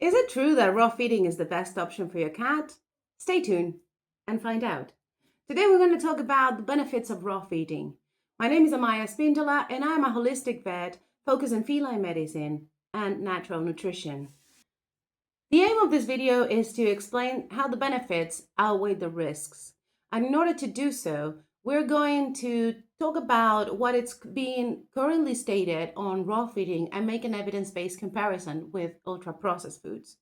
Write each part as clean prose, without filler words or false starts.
Is it true that raw feeding is the best option for your cat? Stay tuned and find out. Today we're going to talk about the benefits of raw feeding. My name is Amaya Espíndola and I'm a holistic vet focused on feline medicine and natural nutrition. The aim of this video is to explain how the benefits outweigh the risks. And in order to do so, we're going to talk about what it's being currently stated on raw feeding and make an evidence-based comparison with ultra-processed foods.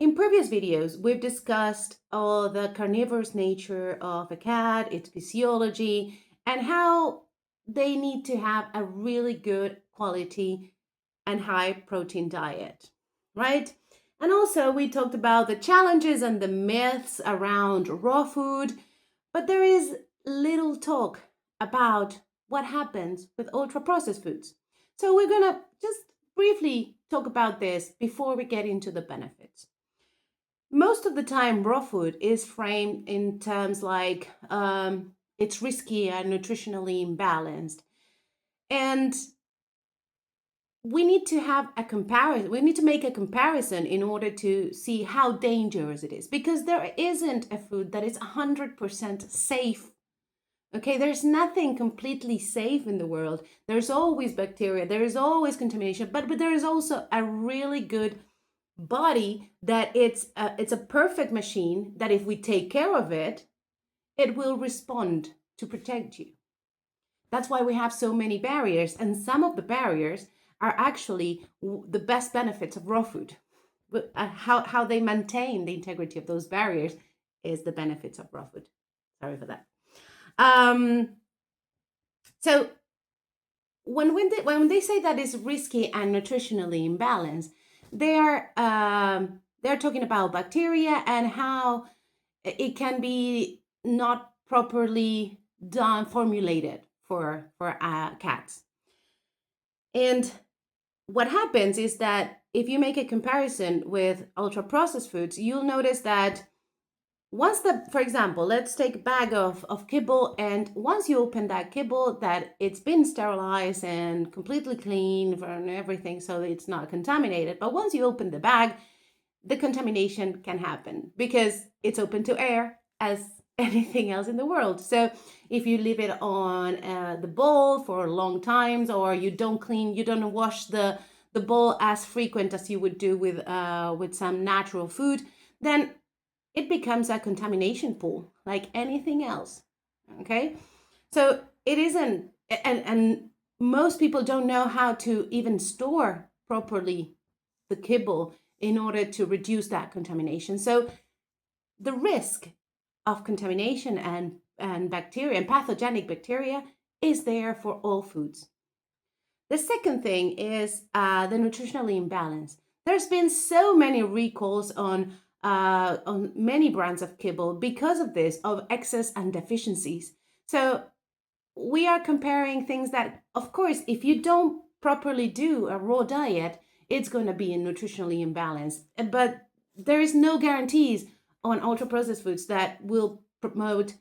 In previous videos, we've discussed the carnivorous nature of a cat, its physiology, and how they need to have a really good quality and high protein diet, right? And also we talked about the challenges and the myths around raw food, but there is little talk about what happens with ultra-processed foods. So we're gonna just briefly talk about this before we get into the benefits. Most of the time, raw food is framed in terms like it's risky and nutritionally imbalanced. And we need to have a comparison. We need to make a comparison in order to see how dangerous it is, because there isn't a food that is 100% safe. Okay, there's nothing completely safe in the world. There's always bacteria, there is always contamination, but there is also a really good body that it's a perfect machine that if we take care of it, it will respond to protect you. That's why we have so many barriers, and some of the barriers are actually the best benefits of raw food. How they maintain the integrity of those barriers is the benefits of raw food. Sorry for that. So when they say that it's risky and nutritionally imbalanced, they're talking about bacteria and how it can be not properly formulated for cats. And what happens is that if you make a comparison with ultra processed foods, you'll notice that for example, let's take a bag of kibble, and once you open that kibble, that it's been sterilized and completely clean from everything so it's not contaminated. But once you open the bag, the contamination can happen because it's open to air as anything else in the world. So if you leave it on the bowl for long times, or you don't wash the bowl as frequent as you would do with some natural food, then it becomes a contamination pool like anything else. Okay, so it isn't, and most people don't know how to even store properly the kibble in order to reduce that contamination. So the risk of contamination and bacteria and pathogenic bacteria is there for all foods. The second thing is the nutritionally imbalance. There's been so many recalls on many brands of kibble because of this, of excess and deficiencies. So we are comparing things that, of course, if you don't properly do a raw diet, it's going to be nutritionally imbalanced. But there is no guarantees on ultra processed foods that will promote,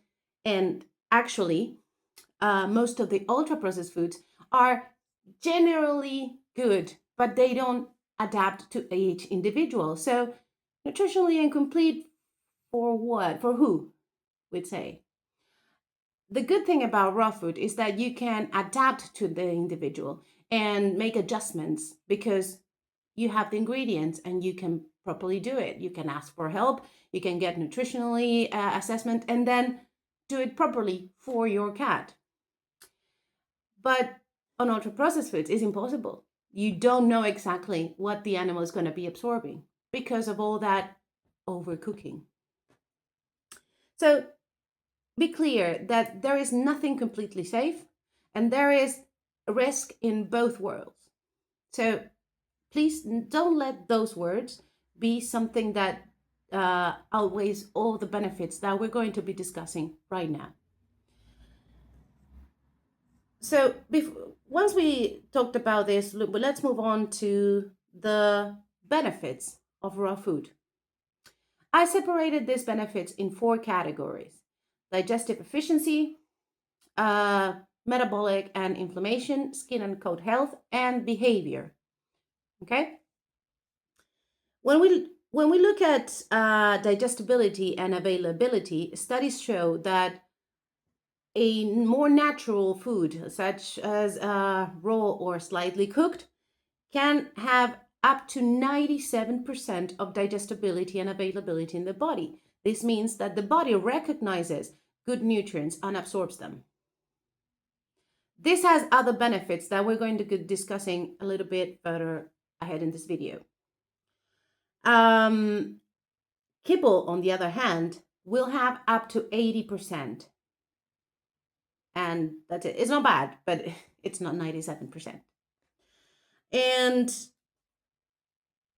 and actually, most of the ultra processed foods are generally good, but they don't adapt to each individual. So nutritionally incomplete for what? For who, we'd say. The good thing about raw food is that you can adapt to the individual and make adjustments because you have the ingredients and you can properly do it. You can ask for help, you can get nutritionally assessment, and then do it properly for your cat. But on ultra processed foods, it's impossible. You don't know exactly what the animal is going to be absorbing because of all that overcooking. So be clear that there is nothing completely safe and there is a risk in both worlds. So please don't let those words be something that outweighs all the benefits that we're going to be discussing right now. So once we talked about this, let's move on to the benefits of raw food. I separated these benefits in 4 categories: digestive efficiency, metabolic and inflammation, skin and coat health, and behavior. Okay? When we look at digestibility and availability, studies show that a more natural food, such as raw or slightly cooked, can have up to 97% of digestibility and availability in the body. This means that the body recognizes good nutrients and absorbs them. This has other benefits that we're going to be discussing a little bit further ahead in this video. Kibble, on the other hand, will have up to 80%. And that's it. It's not bad, but it's not 97%. And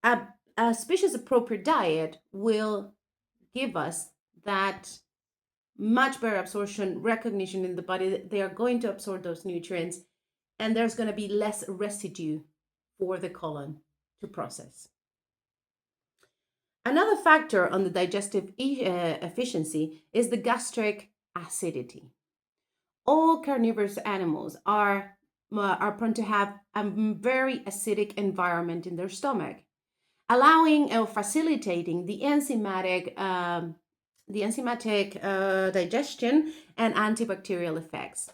a species appropriate diet will give us that much better absorption recognition in the body. They are going to absorb those nutrients, and there's going to be less residue for the colon to process. Another factor on the digestive efficiency is the gastric acidity. All carnivorous animals are prone to have a very acidic environment in their stomach, allowing or facilitating the enzymatic digestion and antibacterial effects.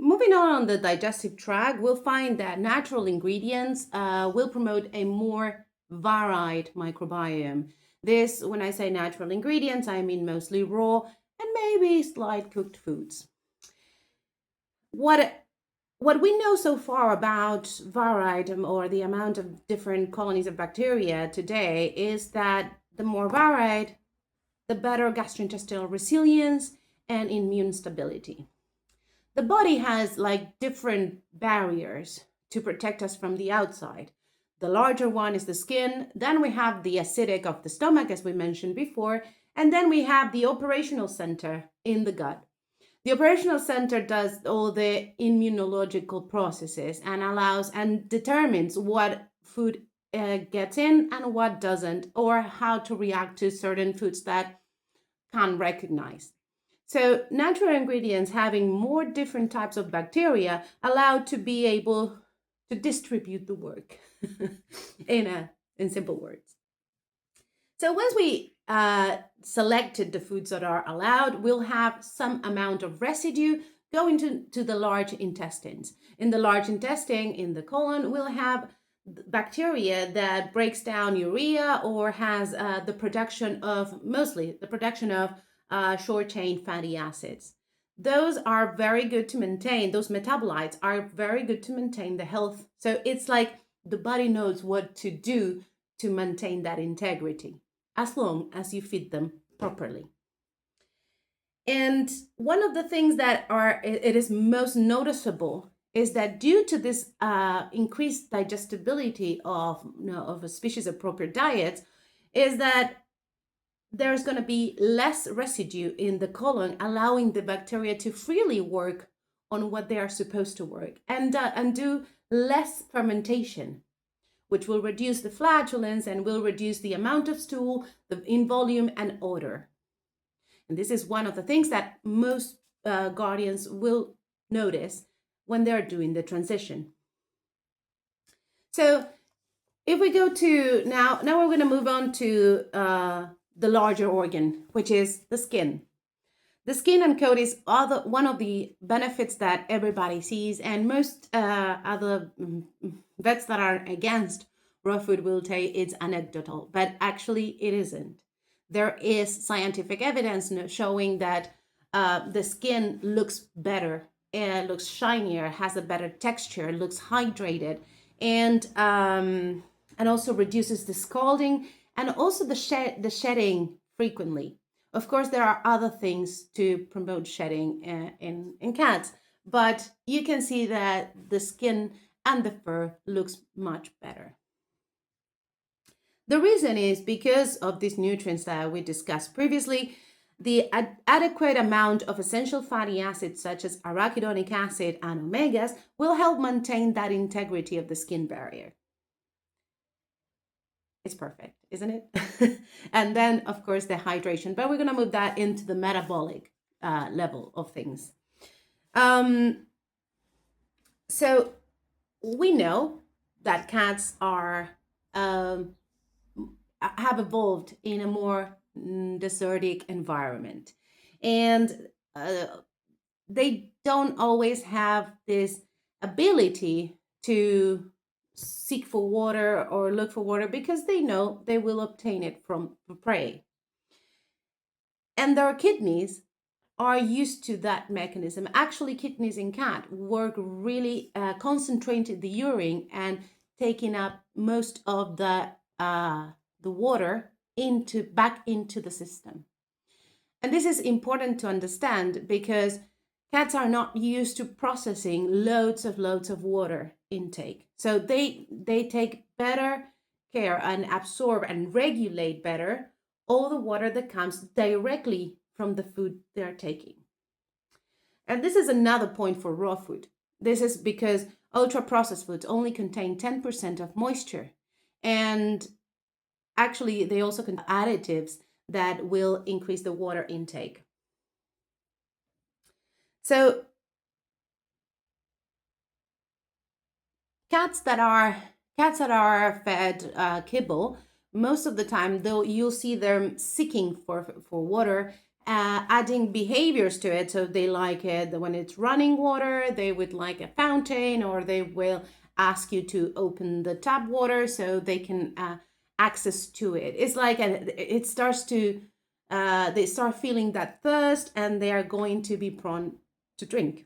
Moving on the digestive tract, we'll find that natural ingredients will promote a more varied microbiome. This, when I say natural ingredients, I mean mostly raw and maybe slight cooked foods. What we know so far about varied or the amount of different colonies of bacteria today is that the more varied, the better gastrointestinal resilience and immune stability. The body has like different barriers to protect us from the outside. The larger one is the skin, then we have the acidic of the stomach, as we mentioned before, and then we have the operational center in the gut. The operational center does all the immunological processes and allows and determines what food gets in and what doesn't, or how to react to certain foods that can't recognize. So natural ingredients having more different types of bacteria allow to be able to distribute the work in simple words. So once we selected the foods that are allowed, we'll have some amount of residue going to the large intestines. In the large intestine, in the colon, we'll have bacteria that breaks down urea or has mostly the production of short-chain fatty acids. Those are very good to maintain. Those metabolites are very good to maintain the health. So it's like the body knows what to do to maintain that integrity, as long as you feed them properly. And one of the things that it is most noticeable is that due to this increased digestibility of a species appropriate diets, is that there's going to be less residue in the colon, allowing the bacteria to freely work on what they are supposed to work and do less fermentation, which will reduce the flatulence and will reduce the amount of stool in volume and odor. And this is one of the things that most guardians will notice when they're doing the transition. So if we go to now we're going to move on to the larger organ, which is the skin. The skin and coat is one of the benefits that everybody sees, and most other vets that are against raw food will say it's anecdotal, but actually it isn't. There is scientific evidence showing that the skin looks better, looks shinier, has a better texture, looks hydrated, and also reduces the scalding and also the shedding frequently. Of course, there are other things to promote shedding in cats, but you can see that the skin and the fur looks much better. The reason is because of these nutrients that we discussed previously. The adequate amount of essential fatty acids such as arachidonic acid and omegas will help maintain that integrity of the skin barrier. It's perfect, isn't it? And then, of course, the hydration. But we're going to move that into the metabolic level of things. So we know that cats are um, have evolved in a more desertic environment, and uh, they don't always have this ability to seek for water or look for water because they know they will obtain it from prey. And their kidneys are used to that mechanism. Actually, kidneys in cat work really concentrated the urine and taking up most of the water into back into the system. And this is important to understand because cats are not used to processing loads of water intake. So they take better care and absorb and regulate better all the water that comes directly from the food they're taking. And this is another point for raw food. This is because ultra processed foods only contain 10% of moisture. And actually, they also contain additives that will increase the water intake. So cats that are cats that are fed kibble, most of the time though you'll see them seeking for water, adding behaviors to it. So they like it when it's running water, they would like a fountain, or they will ask you to open the tap water so they can access to it. It's like it starts to they start feeling that thirst and they are going to be prone to drink.